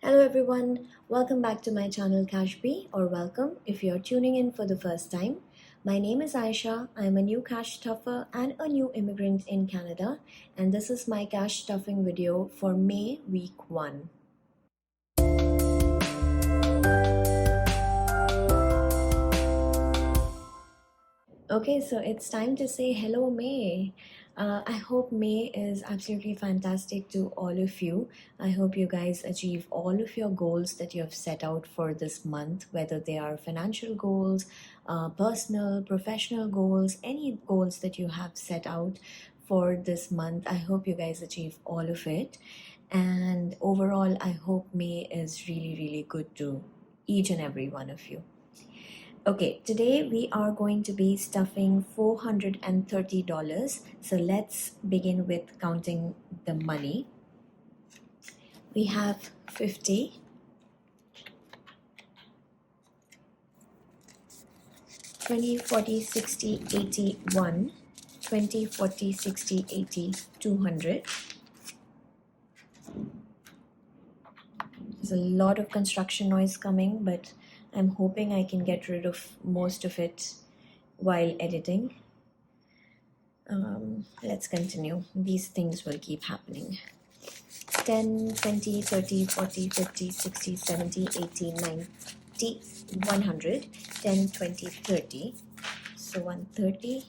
Hello everyone, welcome back to my channel CashBee, or welcome if you're tuning in for the first time. My name is Aisha. I'm a new cash stuffer and a new immigrant in Canada, and this is my cash stuffing video for May week 1. Okay, so it's time to say hello, May. I hope May is absolutely fantastic to all of you. I hope you guys achieve all of your goals that you have set out for this month, whether they are financial goals, personal, professional goals, any goals that you have set out for this month. I hope you guys achieve all of it. And overall, I hope May is really, really good to each and every one of you. Okay, today we are going to be stuffing $430. So let's begin with counting the money. We have 50, 20, 40, 60, 80, 1, 20, 40, 60, 80, 200. There's a lot of construction noise coming, but I'm hoping I can get rid of most of it while editing. Let's continue. These things will keep happening. 10, 20, 30, 40, 50, 60, 70, 80, 90, 100, 10, 20, 30. So 130.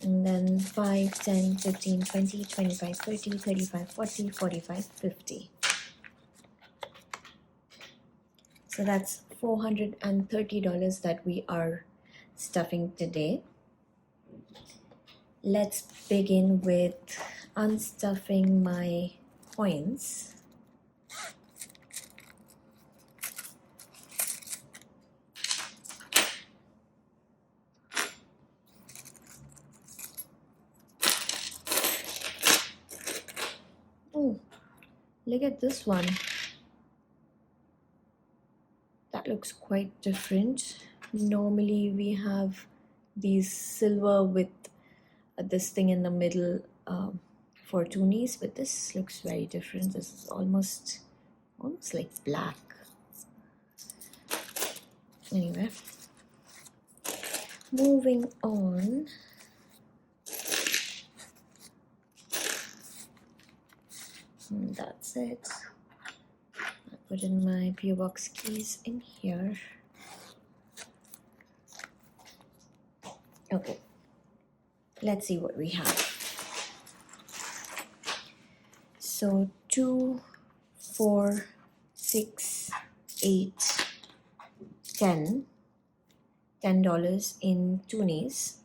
And then 5, 10, 15, 20, 25, 30, 35, 40, 45, 50. So that's $430 that we are stuffing today. Let's begin with unstuffing my coins. Oh, look at this one. That looks quite different. Normally we have these silver with this thing in the middle for toonies, but this looks very different. This is almost like black. Anyway, moving on. And that's it. I put in my PO box keys in here. Okay, let's see what we have. So 2, 4, 6, 8, 10. $10 in toonies.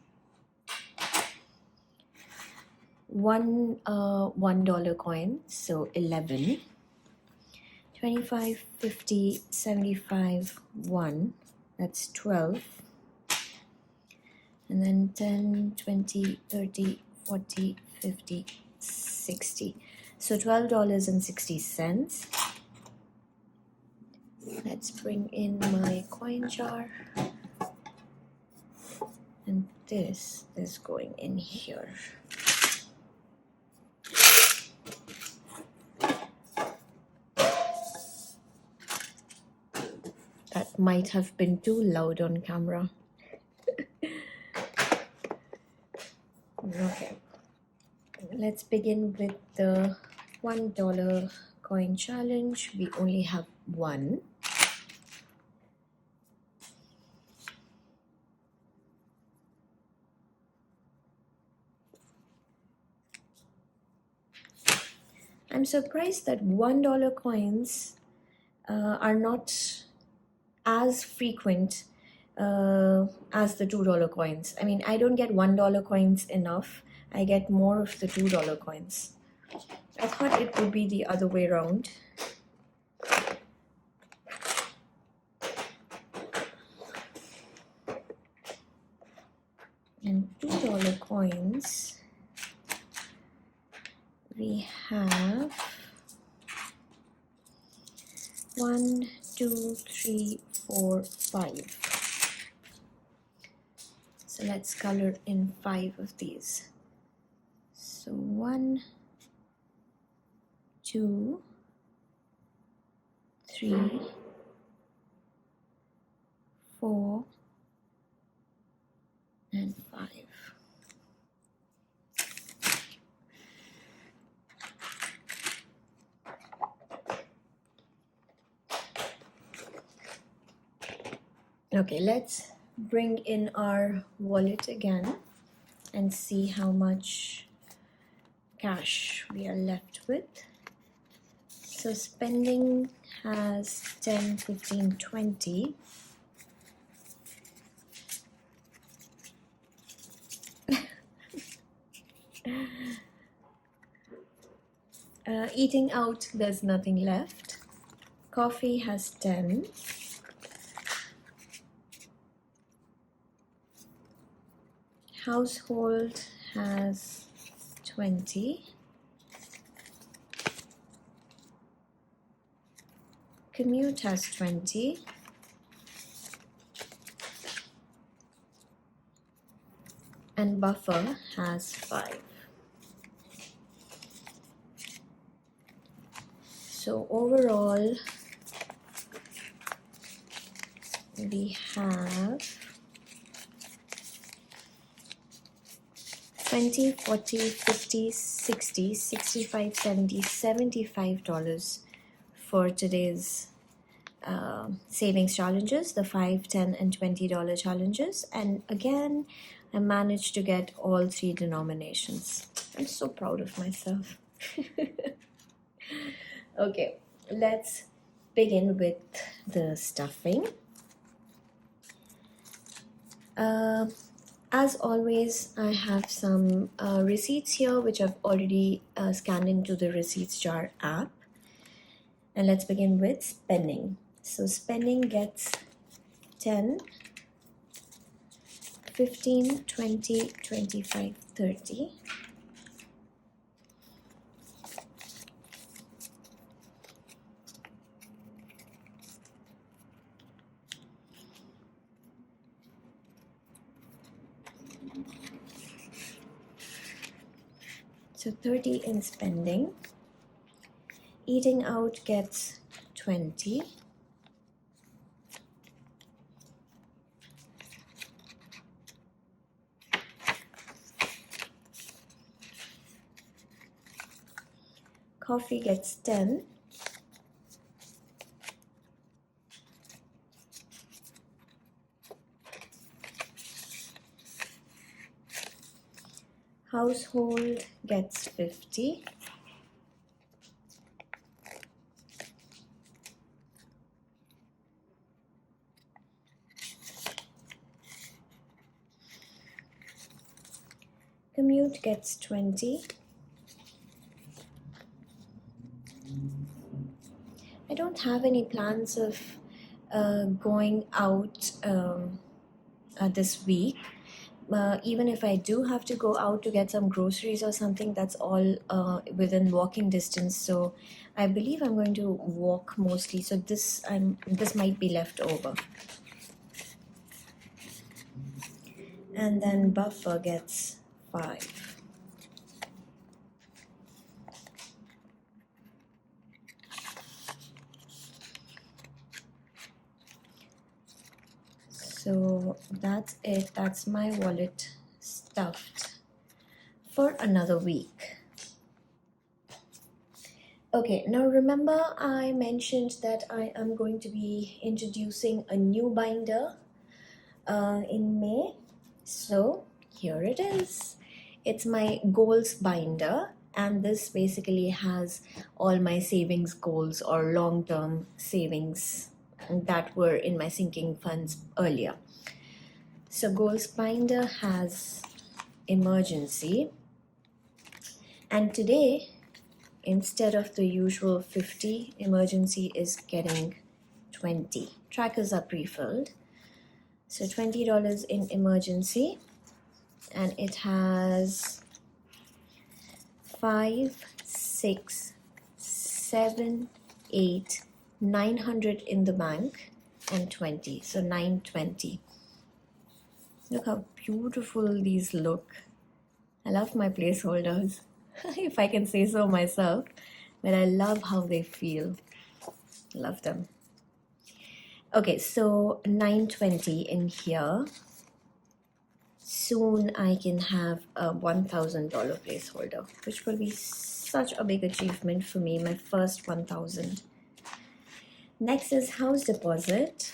One $1 coin, so 11. 25, 50, 75, 1, that's 12. And then 10, 20, 30, 40, 50, 60. So $12.60. Let's bring in my coin jar. And this is going in here. That might have been too loud on camera. Okay, let's begin with the $1 coin challenge. We only have one. I'm surprised that $1 coins are not as frequent as the $2 coins. I mean, I don't get $1 coins enough. I get more of the $2 coins. I thought it would be the other way around. And $2 coins, we have 1, 2, 3, 4, 5. So let's color in 5 of these. So 1, 2, 3, 4, and 5. Okay, let's bring in our wallet again and see how much cash we are left with. So spending has 10, 15, 20. Eating out, there's nothing left. Coffee has 10. Household has 20. Commute has 20. And buffer has 5. So overall, we have 20, 40, 50, 60, 65, 70, $75 for today's savings challenges, the $5, $10, and $20 challenges. And again, I managed to get all 3 denominations. I'm so proud of myself. Okay, let's begin with the stuffing. As always, I have some receipts here which I've already scanned into the Receipts Jar app. And let's begin with spending. So spending gets 10, 15, 20, 25, 30. So 30 in spending. Eating out gets 20. Coffee gets 10. Household gets 50. Commute gets 20. I don't have any plans of going out this week. Even if I do have to go out to get some groceries or something, that's all within walking distance. So I believe I'm going to walk mostly. So this might be left over. And then buffer gets 5. So that's it. That's my wallet stuffed for another week. Okay, now remember I mentioned that I am going to be introducing a new binder in May. So here it is. It's my goals binder, and this basically has all my savings goals or long-term savings that were in my sinking funds earlier. So goals binder has emergency, and today instead of the usual 50, emergency is getting 20. Trackers are pre-filled. So $20 in emergency, and it has 5, 6, 7, 8, 900 in the bank, and 20. So 920. Look how beautiful these look. I love my placeholders, if I can say so myself. but I love how they feel. Love them. Okay, so 920 in here. Soon I can have a $1,000 placeholder, which will be such a big achievement for me, my first 1,000. Next is house deposit,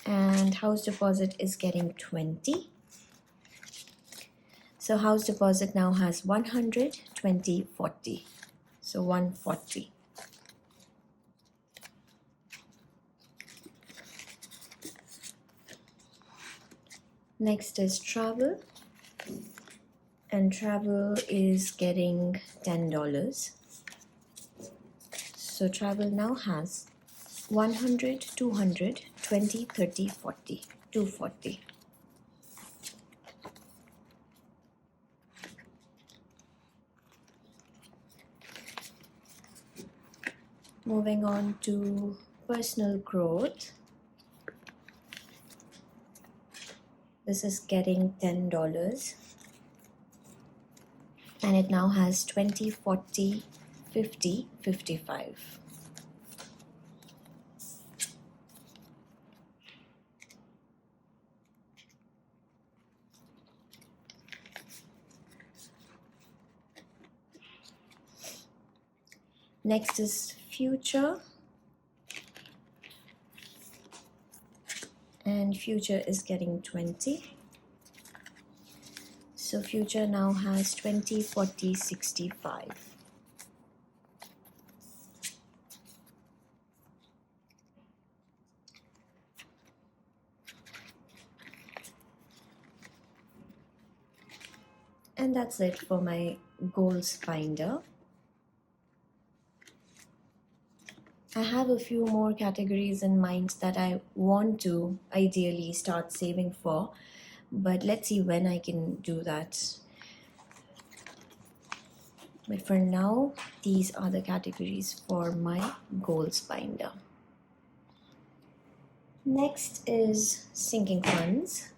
and house deposit is getting 20. So house deposit now has 100, 20, 40. So 140. Next is travel, and travel is getting $10. So travel now has 100, 200, 20, 30, 40, 240. Moving on to personal growth. This is getting $10. And it now has 20, 40, 50, 55. Next is future, and future is getting 20. So future now has 20, 40, 65. And that's it for my goals finder. I have a few more categories in mind that I want to ideally start saving for, but let's see when I can do that. But for now, these are the categories for my goals finder. Next is sinking funds.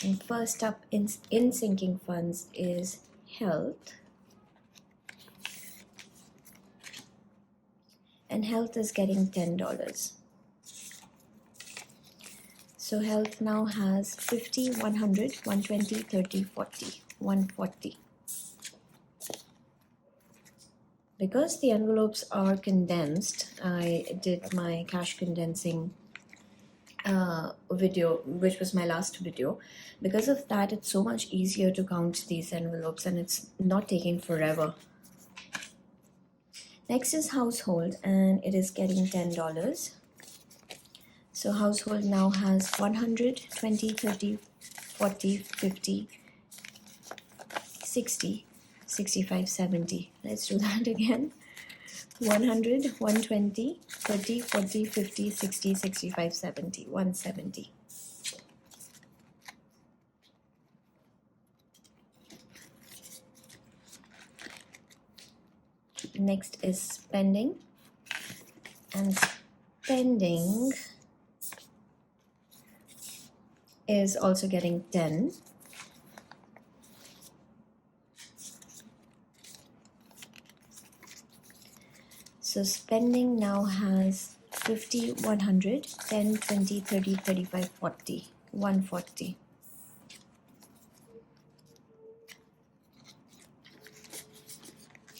And first up in sinking funds is health. And health is getting $10. So health now has 50, 100, 120, 30, 40, 140. Because the envelopes are condensed, I did my cash condensing video, which was my last video. Because of that, it's so much easier to count these envelopes and it's not taking forever. Next is household, and it is getting $10. So household now has 100, 20, 30, 40, 50, 60, 65, 70. Let's do that again. 100, 120, 30, 40, 50, 60, 65, 70, 170. Next is spending, and spending is also getting 10. So spending now has 50, 100, 10, 20, 30, 35, 40, 140.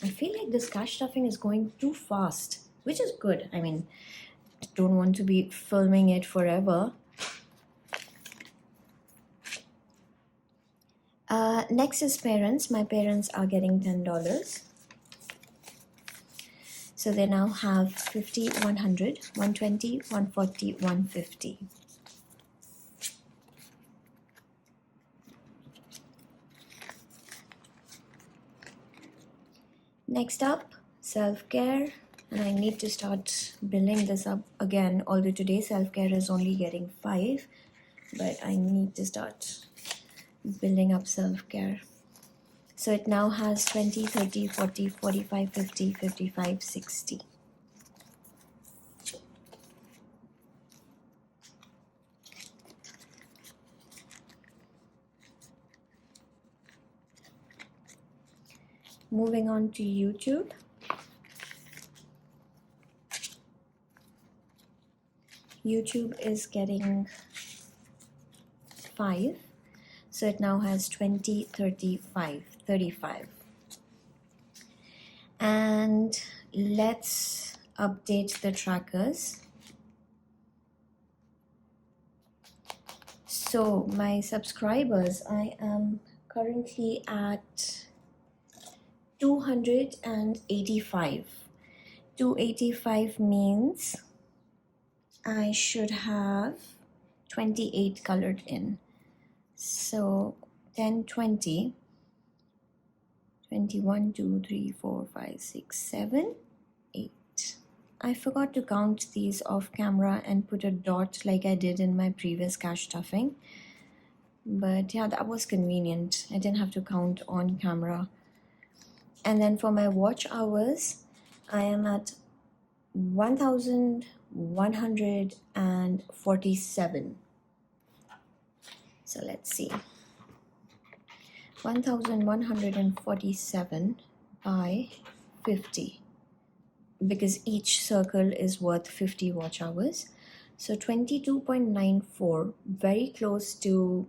I feel like this cash stuffing is going too fast, which is good. I mean, don't want to be filming it forever. Next is parents. My parents are getting $10. So they now have 50, 100, 120, 140, 150. Next up, self-care. And I need to start building this up again. Although today self-care is only getting 5. But I need to start building up self-care. So it now has 20, 30, 40, 45, 50, 55, 60. Moving on to YouTube. YouTube is getting 5. So it now has 20, 35, 35. And let's update the trackers. So my subscribers, I am currently at 285. 285 means I should have 28 colored in. So 10, 20, 21, 2, 3, 4, 5, 6, 7, 8. I forgot to count these off camera and put a dot like I did in my previous cash stuffing. But yeah, that was convenient. I didn't have to count on camera. And then for my watch hours, I am at 1,147. So let's see. 1,147 by 50, because each circle is worth 50 watch hours. So 22.94, very close to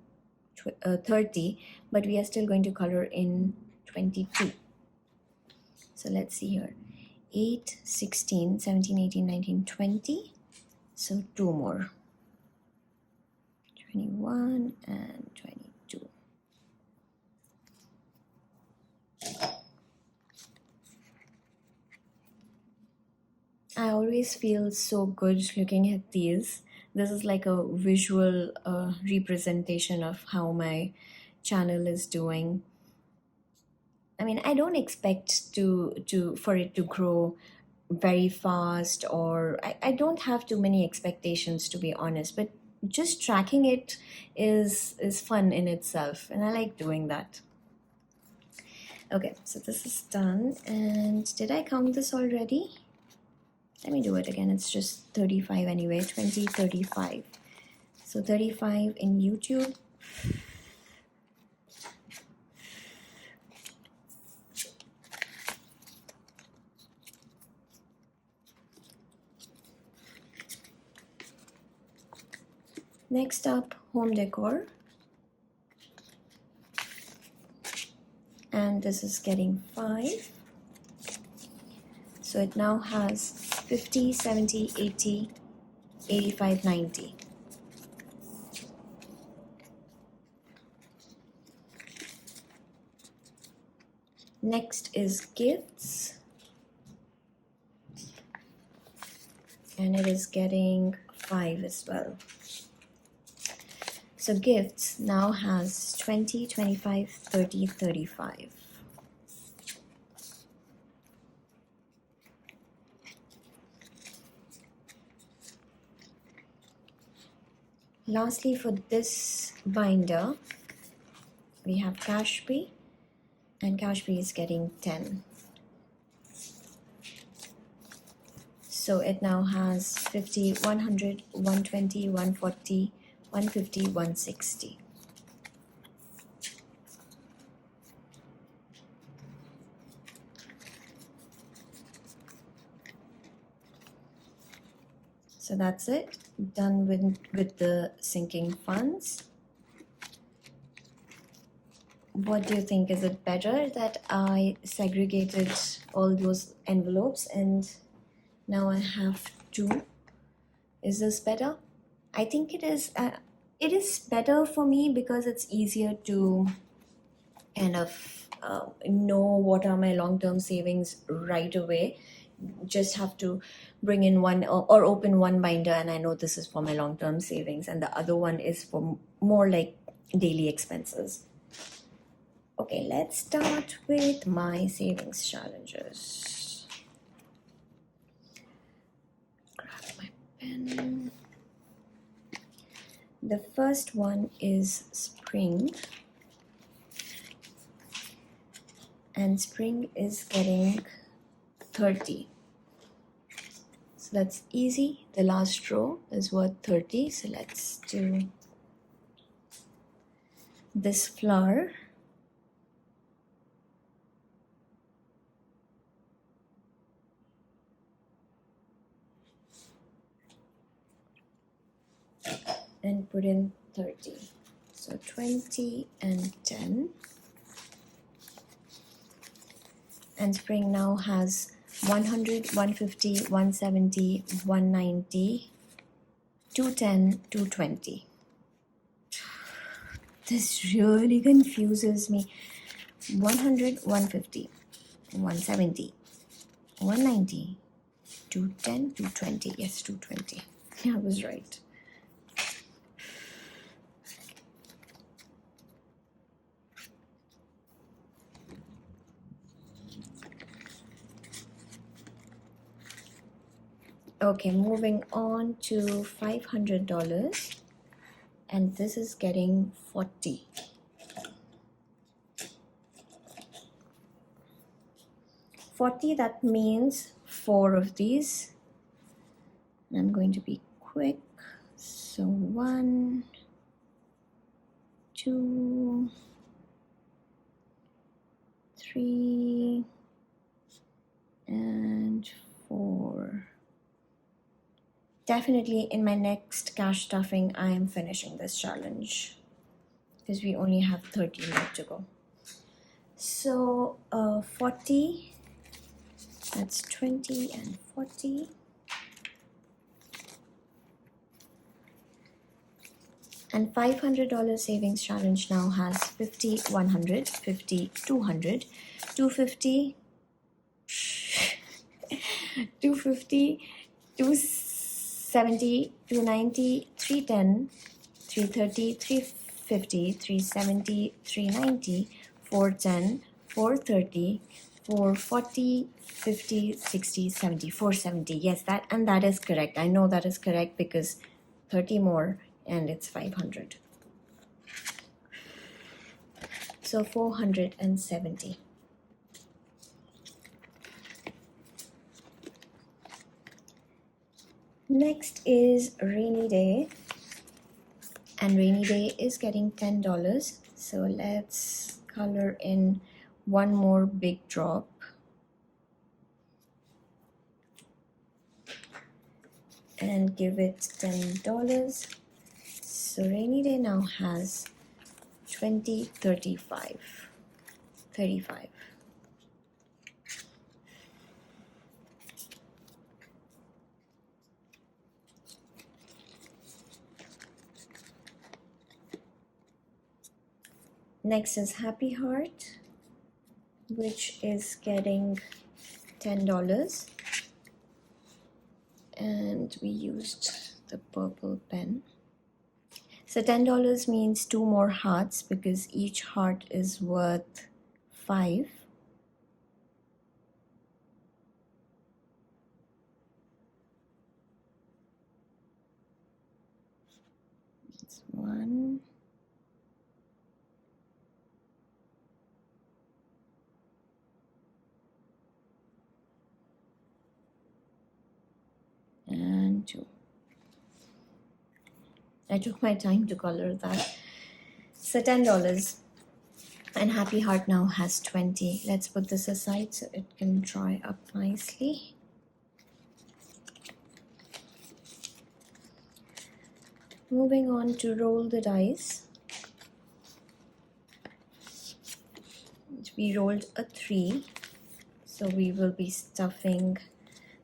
30, but we are still going to color in 22. So let's see here. 8, 16, 17, 18, 19, 20. So 2 more. 21 and 22. I always feel so good looking at these. This is like a visual representation of how my channel is doing. I mean, I don't expect for it to grow very fast, or I don't have too many expectations, to be honest, but just tracking it is fun in itself, and I like doing that. Okay, so this is done. And did I count this already? Let me do it again. It's just 35 anyway. 20, 35. So 35 in YouTube. Next up, home decor. And this is getting 5. So it now has 50, 70, 80, 85, 90. Next is gifts. And it is getting 5 as well. So gifts now has 20, 25, 30, 35. Lastly, for this binder, we have CashBee, and CashBee is getting 10. So it now has 50, 100, 120, 140, 150, 160. So that's it, done with the sinking funds. What do you think? Is it better that I segregated all those envelopes and now I have 2? Is this better? I think it is. It is better for me because it's easier to kind of know what are my long-term savings right away. Just have to bring in one or open one binder and I know this is for my long-term savings, and the other one is for more like daily expenses. Okay, let's start with my savings challenges. Grab my pen. The first one is spring, and spring is getting 30. So that's easy. The last row is worth 30. So let's do this flower. and put in 30. So 20 and 10. And spring now has 100, 150, 170, 190, 210, 220. This really confuses me. 100, 150, 170, 190, 210, 220. Yes, 220. I was right. Okay, moving on to $500. And this is getting 40. That means 4 of these. I'm going to be quick. So 1, 2, 3, and 4. Definitely in my next cash stuffing, I am finishing this challenge because we only have 30 more to go. So 40, that's 20 and 40. And $500 savings challenge now has 50, 100, 50, 200, 250, 250, 270, 290, 310, 330, 350, 370, 390, 410, 430, 440, 50, 60, 70, 470. Yes, that is correct. I know that is correct because 30 more and it's 500. So 470. Next is rainy day, and rainy day is getting $10. So let's color in one more big drop. And give it $10. So rainy day now has 20, 35, 35. Next is Happy Heart, which is getting $10. And we used the purple pen. So $10 means 2 more hearts because each heart is worth 5. That's 1. And 2. I took my time to color that. So $10. And Happy Heart now has 20. Let's put this aside so it can dry up nicely. Moving on to roll the dice. We rolled a 3. So we will be stuffing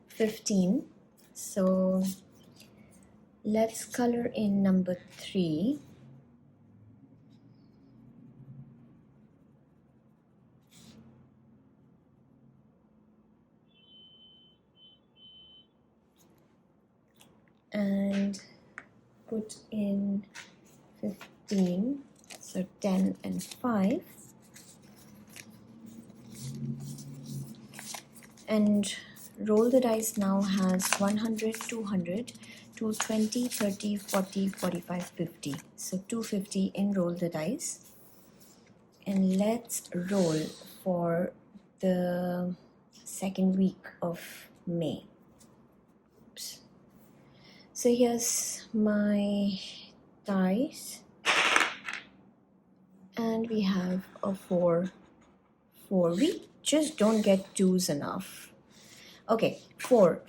15. So let's color in number 3. And put in 15. So 10 and 5. And roll the dice now has 100, 200, 220, 30, 40, 45, 50. So 250 in roll the dice. And let's roll for the second week of May. Oops. So here's my dice. And we have a 4. We just don't get 2s enough. Okay, 4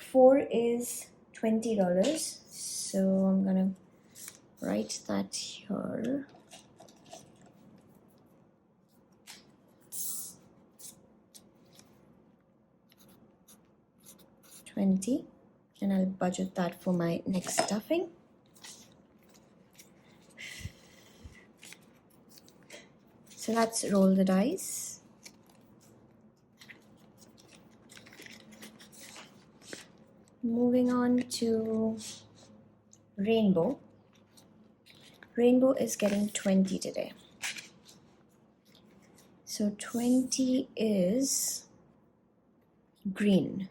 is $20. So I'm gonna write that here. $20, and I'll budget that for my next stuffing. So let's roll the dice. Moving on to rainbow. Rainbow is getting 20 today. So 20 is green.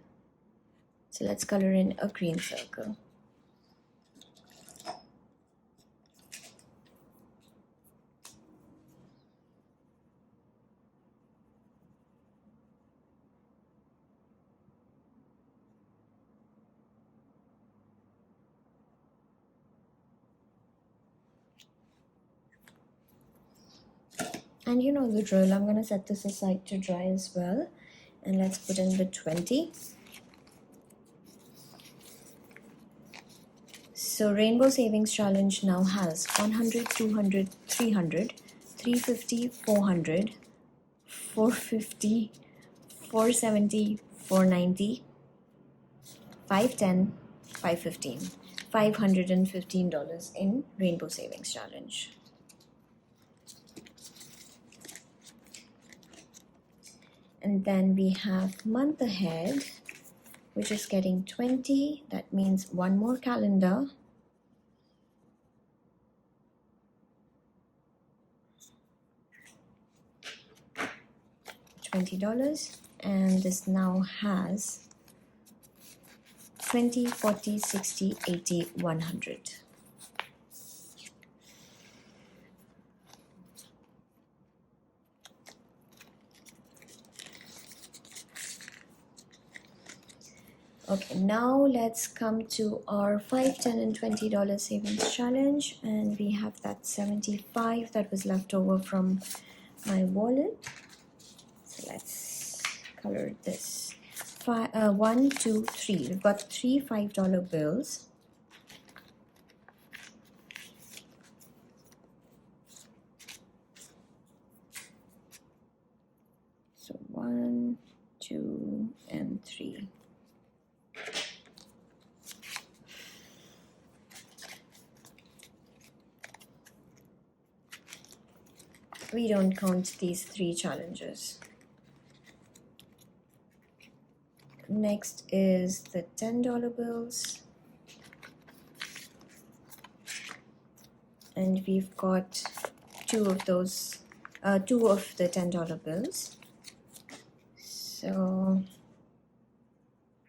So let's color in a green circle. And you know the drill, I'm going to set this aside to dry as well. And let's put in the 20. So Rainbow Savings Challenge now has 100, 200, 300, 350, 400, 450, 470, 490, 510, 515. $515 in Rainbow Savings Challenge. And then we have month ahead, which is getting 20. That means one more calendar. $20, and this now has 20, 40, 60, 80, 100. Okay, now let's come to our $5, $10, and $20 savings challenge, and we have that 75 that was left over from my wallet. So let's color this. 1, 2, 3. We've got 3 $5 bills. So 1, 2, and 3. We don't count these 3 challenges. Next is the $10 bills. And we've got 2 of those, 2 of the $10 bills. So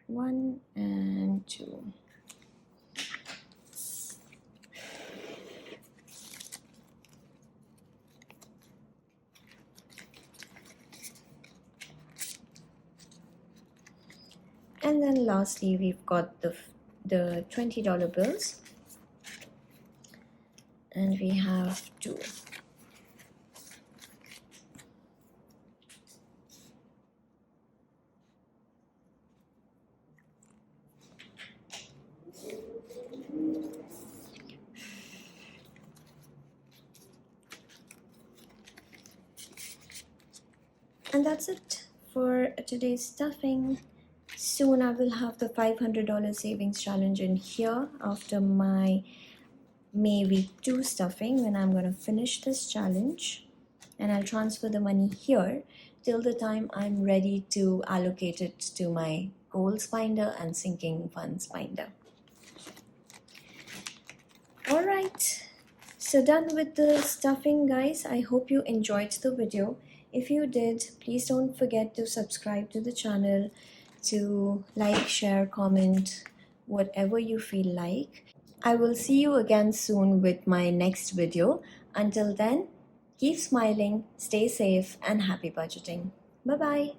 1 and 2. And then lastly, we've got the $20 bills, and we have 2. And that's it for today's stuffing. Soon I will have the $500 savings challenge in here after my May week 2 stuffing, when I'm going to finish this challenge, and I'll transfer the money here till the time I'm ready to allocate it to my goals binder and sinking funds binder. Alright, so done with the stuffing, guys. I hope you enjoyed the video. If you did, please don't forget to subscribe to the channel, to like, share, comment, whatever you feel like. I will see you again soon with my next video. Until then, keep smiling, stay safe, and happy budgeting. Bye-bye.